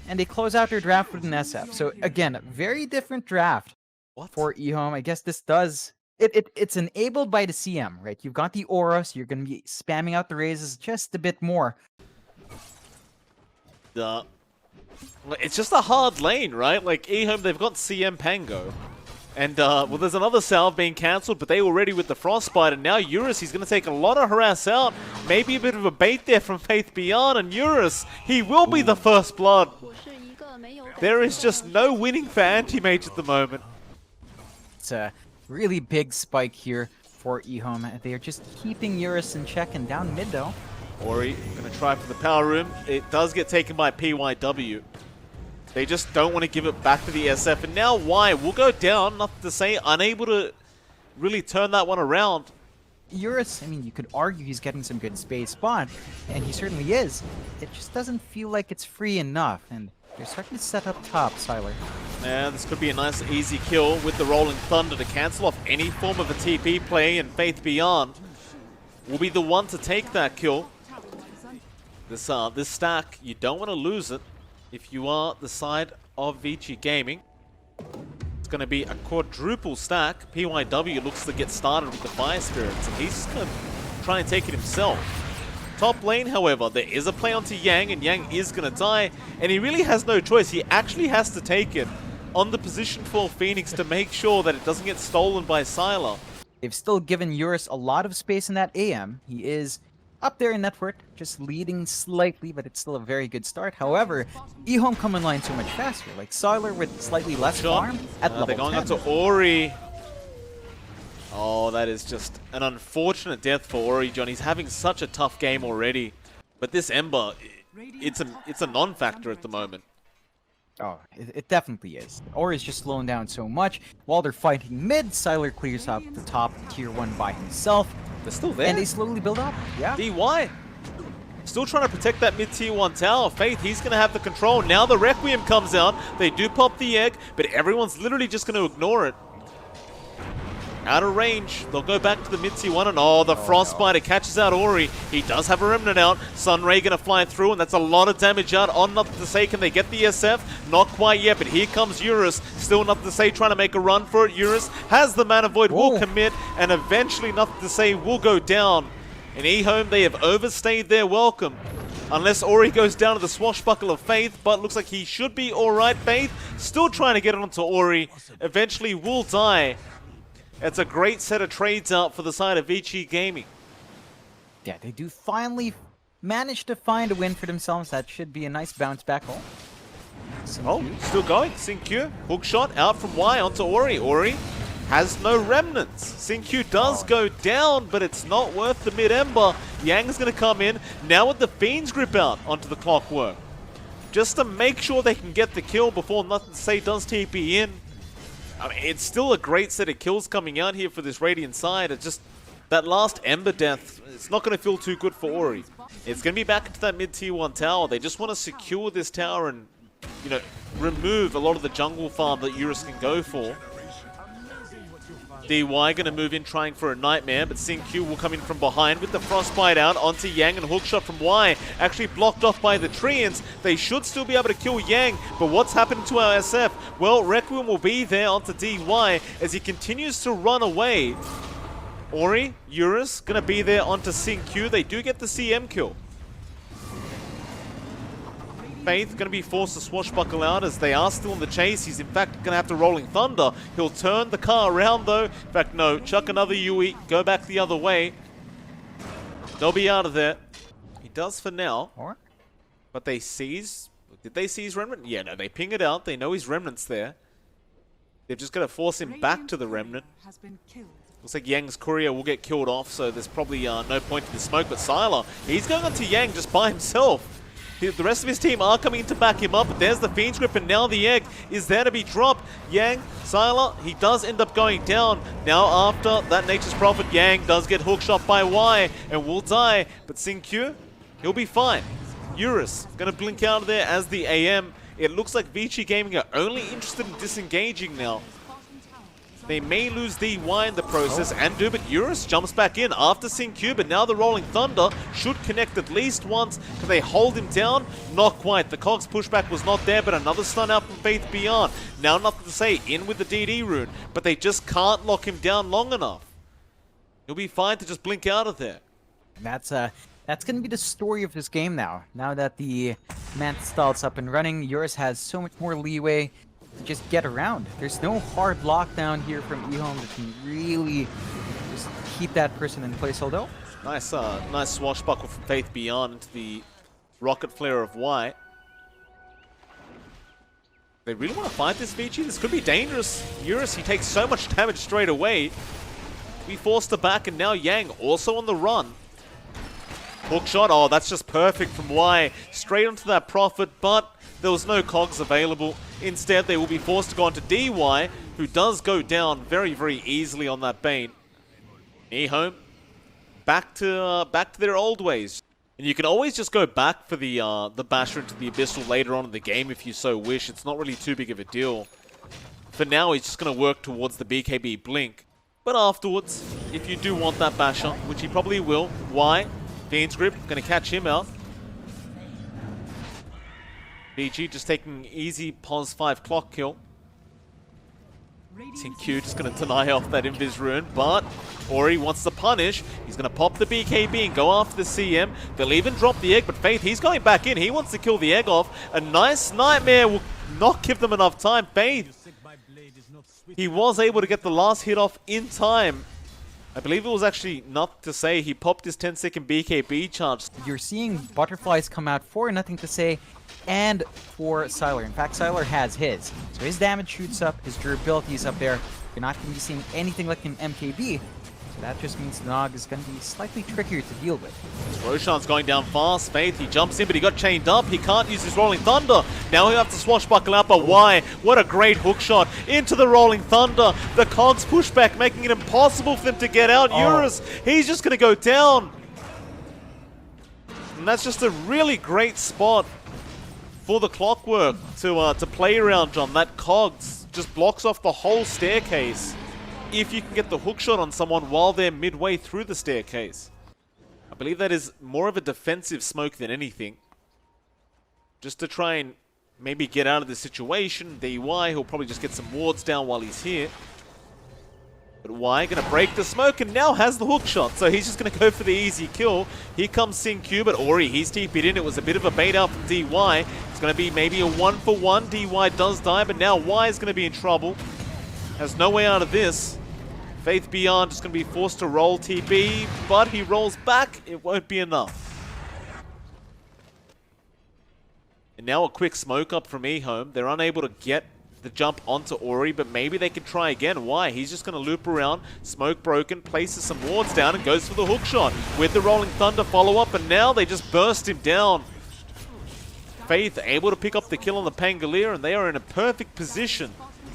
and they close out their draft with an SF. So again, very different draft for EHOME. I guess this does... It's enabled by the CM, right? You've got the aura, so you're going to be spamming out the raises just a bit more. It's just a hard lane, right? Like, EHOME, they've got CM Pango. And, well, there's another salve being cancelled, but they were ready with the Frostbite, and now Eurus, he's going to take a lot of harass out. Maybe a bit of a bait there from Faith Beyond, and Eurus, he will be the first blood. There is just no winning for Anti-Mage at the moment. It's a really big spike here for EHOME. They are just keeping Eurus in check and down mid, though. Ori going to try for the power room. It does get taken by PYW. They just don't want to give it back to the SF. And now Y will go down, nothing to say, unable to really turn that one around. Eurus, I mean, you could argue he's getting some good space spawn, and he certainly is. It just doesn't feel like it's free enough, and they're starting to set up top, Siler. Yeah, this could be a nice easy kill with the Rolling Thunder to cancel off any form of a TP play, and Faith Beyond will be the one to take that kill. This stack, you don't want to lose it if you are the side of Vici Gaming. It's going to be a quadruple stack. PYW looks to get started with the Fire Spirits, and he's just going to try and take it himself. Top lane, however, there is a play onto Yang, and Yang is going to die, and he really has no choice. He actually has to take it on the position for Phoenix to make sure that it doesn't get stolen by Sylar. They've still given Eurus a lot of space in that AM. He is up there in net worth, just leading slightly, but it's still a very good start. However, EHOME come in line so much faster. Like Sylar with slightly less farm at level 10. They're going on to Ori. Oh, that is just an unfortunate death for Ori, John. He's having such a tough game already. But this Ember, it's a non-factor at the moment. Oh, it definitely is. Ori's just slowing down so much. While they're fighting mid, Sylar clears out the top tier 1 by himself. They're still there. And they slowly build up. Yeah. DY. Still trying to protect that mid-tier 1 tower. Faith, he's going to have the control. Now the Requiem comes out. They do pop the egg, but everyone's literally just going to ignore it. Out of range. They'll go back to the mid-tier 1, and the Frostbite, it catches out Ori. He does have a Remnant out. Sunray going to fly through, and that's a lot of damage out. On nothing to say, can they get the SF? Not quite yet, but here comes Eurus. Still nothing to say, trying to make a run for it. Eurus has the Mana Void, will commit, and eventually nothing to say will go down. In EHOME, they have overstayed their welcome. Unless Ori goes down to the swashbuckle of Faith, but looks like he should be alright. Faith still trying to get it onto Ori. Eventually will die. It's a great set of trades out for the side of Vici Gaming. Yeah, they do finally manage to find a win for themselves. That should be a nice bounce back home. Still going. Sinkyu, hookshot out from Y onto Ori. Ori has no remnants. Sinkyu does go down, but it's not worth the mid-ember. Yang's going to come in, now with the Fiend's Grip out onto the Clockwork. Just to make sure they can get the kill before nothing to say does TP in. I mean, it's still a great set of kills coming out here for this Radiant side. It's just that last Ember death, it's not going to feel too good for Ori. It's going to be back into that mid-tier 1 tower. They just want to secure this tower and, you know, remove a lot of the jungle farm that Eurus can go for. DY going to move in trying for a Nightmare, but Sinkyu will come in from behind with the Frostbite out onto Yang, and hookshot from Y. Actually blocked off by the Treants. They should still be able to kill Yang, but what's happened to our SF? Well, Requiem will be there onto DY as he continues to run away. Ori, Eurus going to be there onto Sinkyu. They do get the CM kill. Faith going to be forced to swashbuckle out as they are still in the chase. He's in fact going to have to Rolling Thunder. He'll turn the car around though. In fact, no, chuck another Yui, go back the other way. They'll be out of there. He does for now. But they seize. Did they seize Remnant? Yeah, no, they ping it out. They know his Remnant's there. They've just got to force him back to the Remnant. Looks like Yang's courier will get killed off, so there's probably no point to the smoke. But Sylar, he's going on to Yang just by himself. The rest of his team are coming in to back him up, but there's the Fiend's Grip, and now the egg is there to be dropped. Yang, Sylar, he does end up going down. Now after that Nature's Prophet, Yang does get hookshot by Y and will die, but Sinkyu, he'll be fine. Eurus going to blink out of there as the AM. It looks like Vici Gaming are only interested in disengaging now. They may lose DY in the process and do, but Eurus jumps back in after seeing Q, but now the Rolling Thunder should connect at least once. Can they hold him down? Not quite. The Cogs pushback was not there, but another stun out from Faith Beyond. Now nothing to say, in with the DD rune, but they just can't lock him down long enough. He'll be fine to just blink out of there. And that's going to be the story of this game now. Now that the Manta stall's up and running, Eurus has so much more leeway to just get around. There's no hard lockdown here from EHOME that can really just keep that person in place, although. Nice swashbuckle from Faith Beyond into the rocket flare of Y. They really want to fight this Vici? This could be dangerous. Eurus, he takes so much damage straight away. We forced her back, and now Yang also on the run. Hook shot, oh, that's just perfect from Y. Straight onto that Prophet, but there was no Cogs available. Instead, they will be forced to go onto DY, who does go down very, very easily on that Bane. EHOME, back to their old ways. And you can always just go back for the Basher into the Abyssal later on in the game if you so wish. It's not really too big of a deal. For now, he's just going to work towards the BKB Blink. But afterwards, if you do want that Basher, which he probably will, Y, Fiend's Grip, going to catch him out. Vici just taking easy pos 5 clock kill. Seeing Q just going to deny off that Invis rune, but Ori wants to punish. He's going to pop the BKB and go after the CM. They'll even drop the egg, but Faith, he's going back in. He wants to kill the egg off. A nice Nightmare will not give them enough time. Faith, he was able to get the last hit off in time. I believe it was actually not to say he popped his 10-second BKB charge. You're seeing butterflies come out for nothing to say and for Sylar. In fact, Sylar has his. So his damage shoots up, his durability is up there. You're not going to be seeing anything like an MKB. So that just means the Nog is going to be slightly trickier to deal with. Roshan's going down fast. Faith, he jumps in, but he got chained up. He can't use his Rolling Thunder. Now he'll have to swashbuckle out, but why? What a great hook shot into the Rolling Thunder. The Cogs pushback, making it impossible for them to get out. Eurus, he's just going to go down. And that's just a really great spot for the Clockwork to play around, John. That Cogs just blocks off the whole staircase if you can get the hook shot on someone while they're midway through the staircase. I believe that is more of a defensive smoke than anything. Just to try and maybe get out of the situation. DY, he'll probably just get some wards down while he's here. But Y going to break the smoke and now has the hook shot. So he's just going to go for the easy kill. Here comes Sing Q, but Ori, he's TP'd in. It was a bit of a bait out from DY. It's going to be maybe a 1-for-1. DY does die, but now Y is going to be in trouble. Has no way out of this. Faith Beyond just going to be forced to roll TP, but he rolls back. It won't be enough. And now a quick smoke up from EHOME. They're unable to get the jump onto Ori, but maybe they can try again. Why? He's just going to loop around, smoke broken, places some wards down, and goes for the hook shot with the Rolling Thunder follow-up, and now they just burst him down. Faith able to pick up the kill on the Pangolier, and they are in a perfect position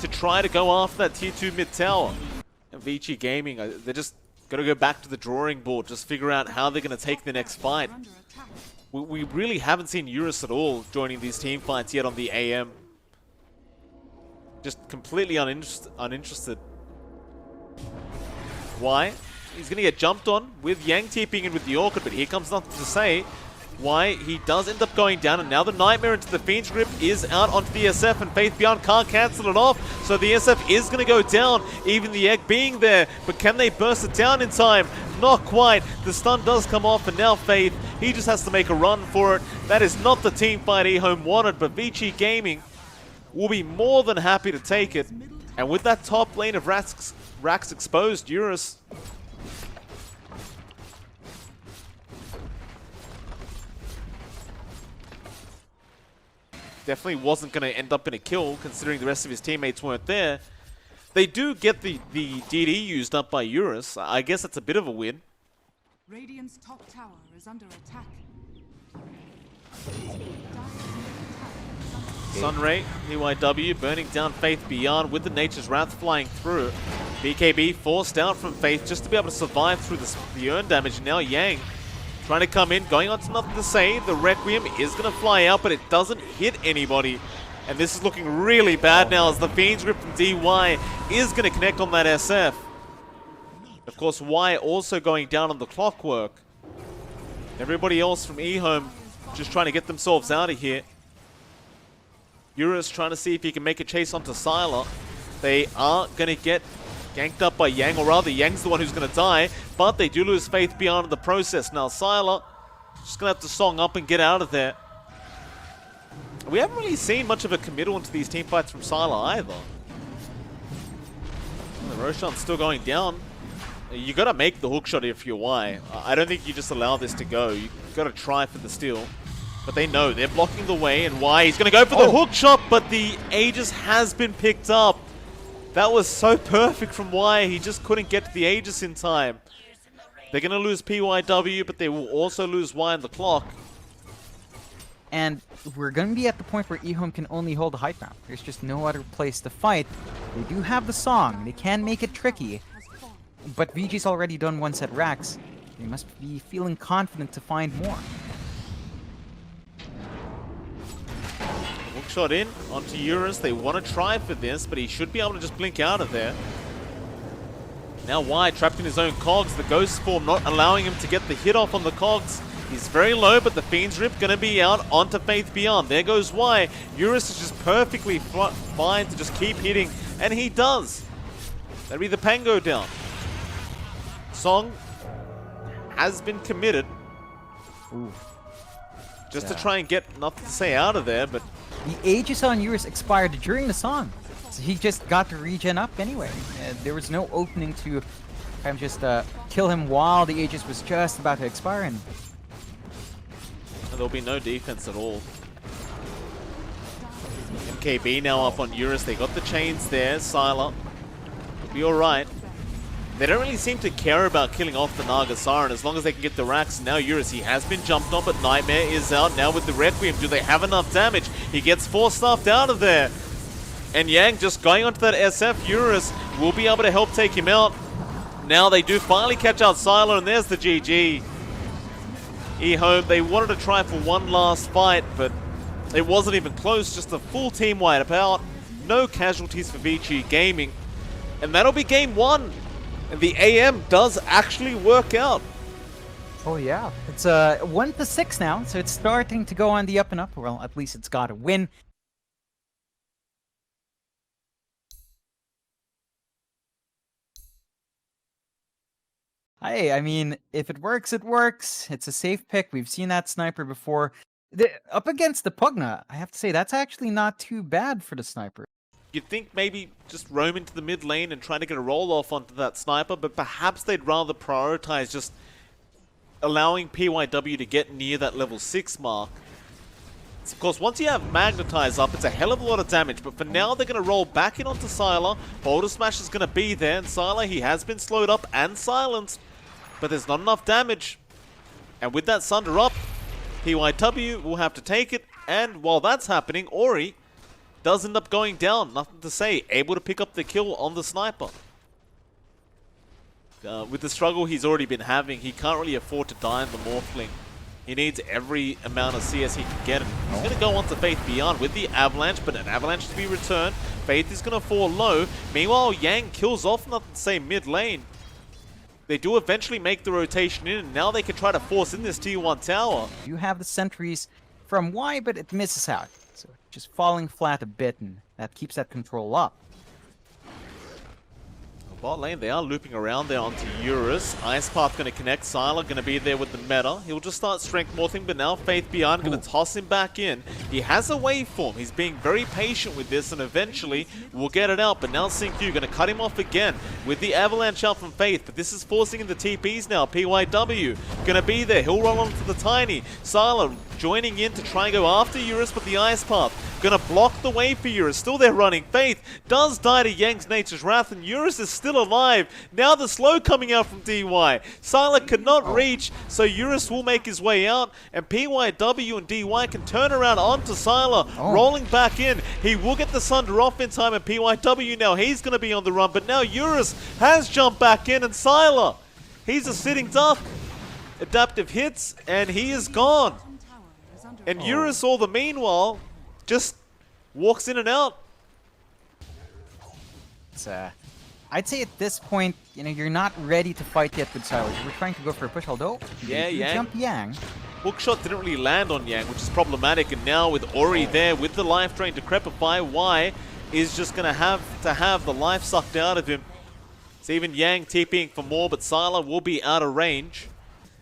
to try to go after that tier 2 mid tower. And Vici Gaming, they're just going to go back to the drawing board, just figure out how they're going to take the next fight. We really haven't seen Eurus at all joining these team fights yet on the AM. Just completely uninterested. Why? He's going to get jumped on with Yang TPing in with the Orchid, but here comes nothing to say. Why? He does end up going down, and now the Nightmare into the Fiend's Grip is out onto the SF, and Faith Beyond can't cancel it off, so the SF is going to go down, even the egg being there, but can they burst it down in time? Not quite. The stun does come off, and now Faith, he just has to make a run for it. That is not the team fight EHOME wanted, but Vici Gaming will be more than happy to take it, and with that top lane of Rax exposed, Eurus definitely wasn't going to end up in a kill, considering the rest of his teammates weren't there. They do get the DD used up by Eurus. I guess that's a bit of a win. Radiant's top tower is under attack. Sunray, EYW, burning down Faith Beyond with the Nature's Wrath flying through. BKB forced out from Faith just to be able to survive through the earn damage. And now Yang trying to come in, going on to nothing to say. The Requiem is going to fly out, but it doesn't hit anybody. And this is looking really bad now as the Fiend's Grip from DY is going to connect on that SF. Of course, Y also going down on the Clockwork. Everybody else from EHOME just trying to get themselves out of here. Eurus trying to see if he can make a chase onto Sylar. They are going to get ganked up by Yang, or rather Yang's the one who's going to die, but they do lose Faith Beyond in the process. Now Sylar just going to have to song up and get out of there. We haven't really seen much of a committal into these team fights from Sylar either. Roshan's still going down. You got to make the hook shot if you're Y. I don't think you just allow this to go. You got to try for the steal. But they know they're blocking the way, and Y is going to go for the hook shot, but the Aegis has been picked up. That was so perfect from Y. He just couldn't get to the Aegis in time. They're going to lose PYW, but they will also lose Y on the clock. And we're going to be at the point where EHOME can only hold the high ground. There's just no other place to fight. They do have the song. They can make it tricky. But VG's already done one set racks. They must be feeling confident to find more. Hook shot in onto Eurus. They want to try for this, but he should be able to just blink out of there. Now Y trapped in his own cogs. The Ghost Form not allowing him to get the hit off on the cogs. He's very low, but the Fiend's Rip going to be out onto Faith Beyond. There goes Y. Eurus is just perfectly fine to just keep hitting, and he does. That'll be the Pango down. Song has been committed. Ooh. Just to try and get nothing to say out of there, but The Aegis on Eurus expired during the song. So he just got to regen up anyway. There was no opening to kind of just kill him while the Aegis was just about to expire, and there'll be no defense at all. MKB now up on Eurus. They got the chains there. Sylar will be alright. They don't really seem to care about killing off the Naga Siren as long as they can get the racks. Now Eurus, he has been jumped on, but Nightmare is out. Now with the Requiem, do they have enough damage? He gets force-stuffed out of there. And Yang just going onto that SF. Eurus will be able to help take him out. Now they do finally catch out Sylar, and there's the GG. EHOME, they wanted to try for one last fight, but it wasn't even close. Just a full team wipeout. No casualties for Vici Gaming. And that'll be game one. And the AM does actually work out. oh yeah, it's 1-6 now, so it's starting to go on the up and up. Well, at least it's got a win. Hey, I mean, if it works, it works. It's a safe pick. We've seen that sniper before. Up against the Pugna, I have to say, that's actually not too bad for the sniper. You'd think maybe just roam into the mid lane and try to get a roll off onto that sniper, but perhaps they'd rather prioritize just allowing PYW to get near that level 6 mark. So of course, once you have Magnetize up, it's a hell of a lot of damage, but for now they're going to roll back in onto Sylar. Boulder Smash is going to be there, and Sylar, he has been slowed up and silenced, but there's not enough damage. And with that Sunder up, PYW will have to take it, and while that's happening, Ori does end up going down, nothing to say, able to pick up the kill on the sniper. With the struggle he's already been having, he can't really afford to die in the Morphling. He needs every amount of CS he can get. He's going to go on to Faith Beyond with the Avalanche, but an Avalanche to be returned. Faith is going to fall low. Meanwhile, Yang kills off, nothing to say, mid lane. They do eventually make the rotation in, and now they can try to force in this Tier 1 tower. You have the sentries from Y, but it misses out. So just falling flat a bit, and that keeps that control up. Bot lane, they are looping around there onto Eurus. Ice Path going to connect. Sylar going to be there with the meta. He'll just start strength morphing, but now Faith Beyond going to toss him back in. He has a waveform. He's being very patient with this, and eventually we'll get it out. But now Sync-U going to cut him off again with the Avalanche out from Faith. But this is forcing in the TPs now. PYW going to be there. He'll roll onto the Tiny. Sylar joining in to try and go after Eurus, but the Ice Path going to block the way for Eurus. Still there running. Faith does die to Yang's Nature's Wrath, and Eurus is still alive. Now the slow coming out from DY. Sylar could not reach, so Eurus will make his way out, and PYW and DY can turn around onto Sylar, rolling back in. He will get the Sunder off in time, and PYW now, he's going to be on the run, but now Eurus has jumped back in, and Sylar, he's a sitting duck. Adaptive hits, and he is gone. And Eurus, all the meanwhile, just walks in and out. It's, I'd say at this point, you know, you're not ready to fight yet with Silas. We're trying to go for a push, although Yeah, Yang. jump Yang. Hookshot didn't really land on Yang, which is problematic. And now with Ori there, with the life drain to Decrepify, Y is just going to have the life sucked out of him. So even Yang TPing for more, but Sylar will be out of range.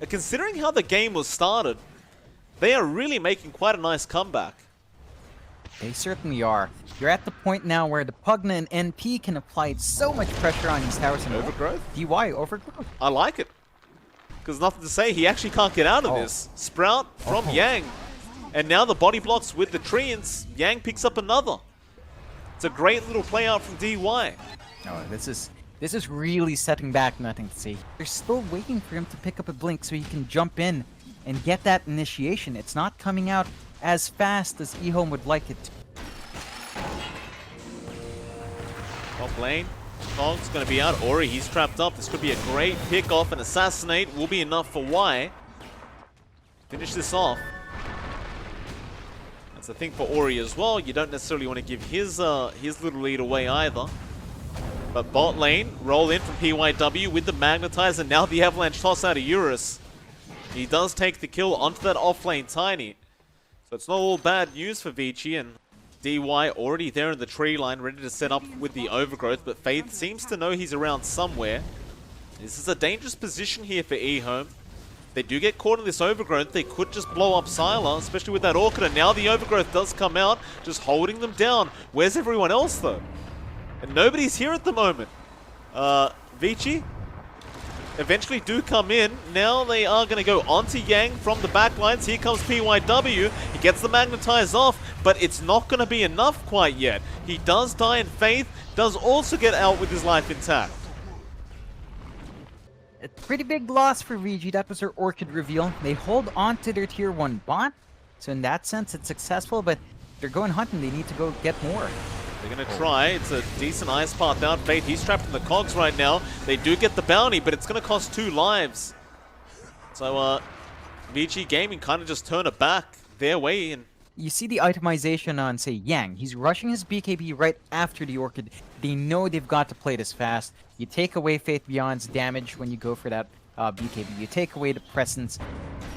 And considering how the game was started, they are really making quite a nice comeback. They certainly are. You're at the point now where the Pugna and NP can apply so much pressure on these towers and Overgrowth? DY overgrowth. I like it. Because nothing to say, he actually can't get out of this. Sprout from Yang. And now the body blocks with the tree, and Yang picks up another. It's a great little play out from DY. Oh, this is really setting back nothing to see. They're still waiting for him to pick up a blink so he can jump in and get that initiation. It's not coming out as fast as EHOME would like it to. Top lane. Kong's going to be out. Ori, he's trapped up. This could be a great pick-off, and Assassinate will be enough for Y. Finish this off. That's the thing for Ori as well. You don't necessarily want to give his little lead away either. But bot lane, roll in from PYW with the Magnetize, and now the Avalanche toss out of Eurus. He does take the kill onto that off-lane Tiny. So it's not all bad news for Vici, and DY already there in the tree line, ready to set up with the overgrowth, but Faith seems to know he's around somewhere. This is a dangerous position here for EHOME. They do get caught in this overgrowth, they could just blow up Sylar, especially with that Orchid, and now the overgrowth does come out, just holding them down. Where's everyone else though? And nobody's here at the moment. Vici eventually do come in. Now they are going to go onto Yang from the back lines. Here comes PYW. He gets the Magnetize off, but it's not going to be enough quite yet. He does die in Faith, does also get out with his life intact. A pretty big loss for VG. That was their Orchid reveal. They hold on to their tier 1 bot. So in that sense, it's successful, but they're going hunting. They need to go get more. They're going to try. It's a decent ice path out. Faith, he's trapped in the cogs right now. They do get the bounty, but it's going to cost 2 lives. So, Vici Gaming kind of just turn it back their way. And you see the itemization on, say, Yang. He's rushing his BKB right after the Orchid. They know they've got to play this fast. You take away Faith Beyond's damage when you go for that BKB. You take away the presence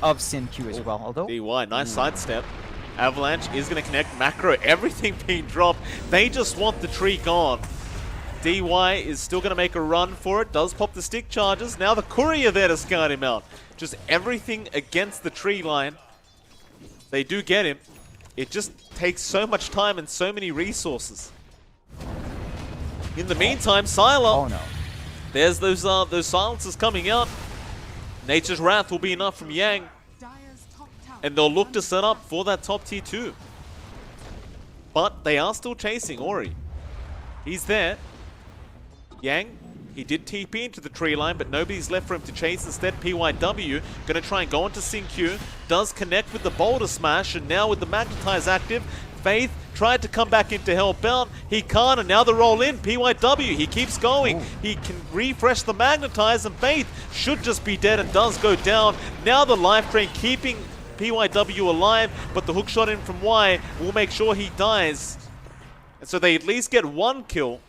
of Sin Q as well. Although DY, nice sidestep. Avalanche is going to connect. Macro, everything being dropped. They just want the tree gone. DY is still going to make a run for it. Does pop the stick charges. Now the courier there to scout him out. Just everything against the tree line. They do get him. It just takes so much time and so many resources. In the meantime, Sylar. Oh no. There's those silences coming out. Nature's Wrath will be enough from Yang. And they'll look to set up for that top tier 2. But they are still chasing Ori. He's there. Yang, he did TP into the tree line, but nobody's left for him to chase. Instead, PYW going to try and go into Sin-Q. Does connect with the Boulder Smash, and now with the Magnetize active, Faith tried to come back into help out. He can't, and now the roll in. PYW, he keeps going. He can refresh the Magnetize, and Faith should just be dead and does go down. Now the life drain keeping PYW alive, but the hook shot in from Y will make sure he dies. And so they at least get 1 kill,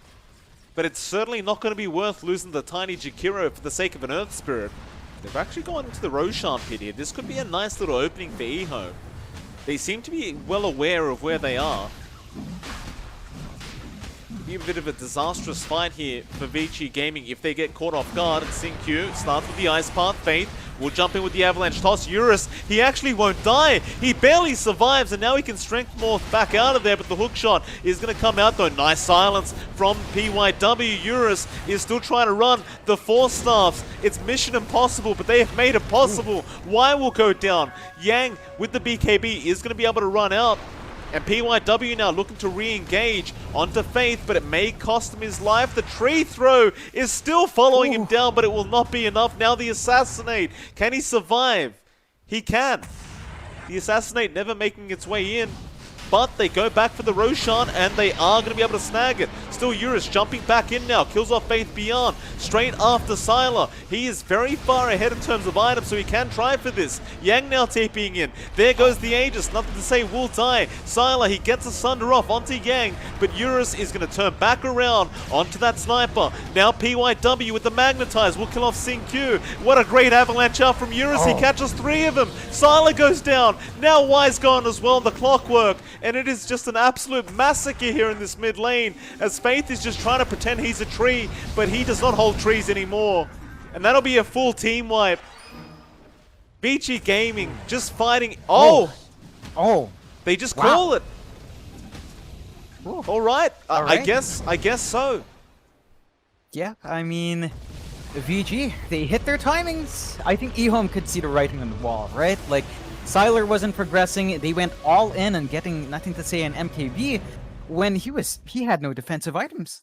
but it's certainly not going to be worth losing the tiny Jakiro for the sake of an Earth Spirit. They've actually gone into the Roshan pit here. This could be a nice little opening for EHOME. They seem to be well aware of where they are. Be a bit of a disastrous fight here for Vici Gaming if they get caught off guard. And Sin-Q starts with the Ice Path. Faith will jump in with the Avalanche toss. Eurus, he actually won't die. He barely survives, and now he can strength morph back out of there, but the hook shot is going to come out though. Nice silence from PYW. Eurus is still trying to run the 4 staffs. It's mission impossible, but they have made it possible. Y will go down. Yang with the BKB is going to be able to run out. And PYW now looking to re-engage onto Faith, but it may cost him his life. The tree throw is still following him down, but it will not be enough. Now the Assassinate. Can he survive? He can. The Assassinate never making its way in. but they go back for the Roshan, and they are going to be able to snag it. Still Eurus jumping back in now, kills off Faith Beyond, straight after Sylar. He is very far ahead in terms of items, so he can try for this. Yang now TPing in. There goes the Aegis, nothing to say, will die. Sylar, he gets a Sunder off onto Yang, but Eurus is going to turn back around onto that sniper. Now PYW with the Magnetize will kill off Sin-Q. What a great avalanche out from Eurus. He catches 3 of them. Sylar goes down. Now Y's gone as well, the clockwork. And it is just an absolute massacre here in this mid lane, as Faith is just trying to pretend he's a tree, but he does not hold trees anymore. And that'll be a full team wipe. Vici Gaming just fighting. Oh! They just call it. All right. I guess so. Yeah, I mean, VG, they hit their timings. I think EHOME could see the writing on the wall, right? Like, Sylar wasn't progressing. They went all in and getting nothing to say in MKB when he had no defensive items.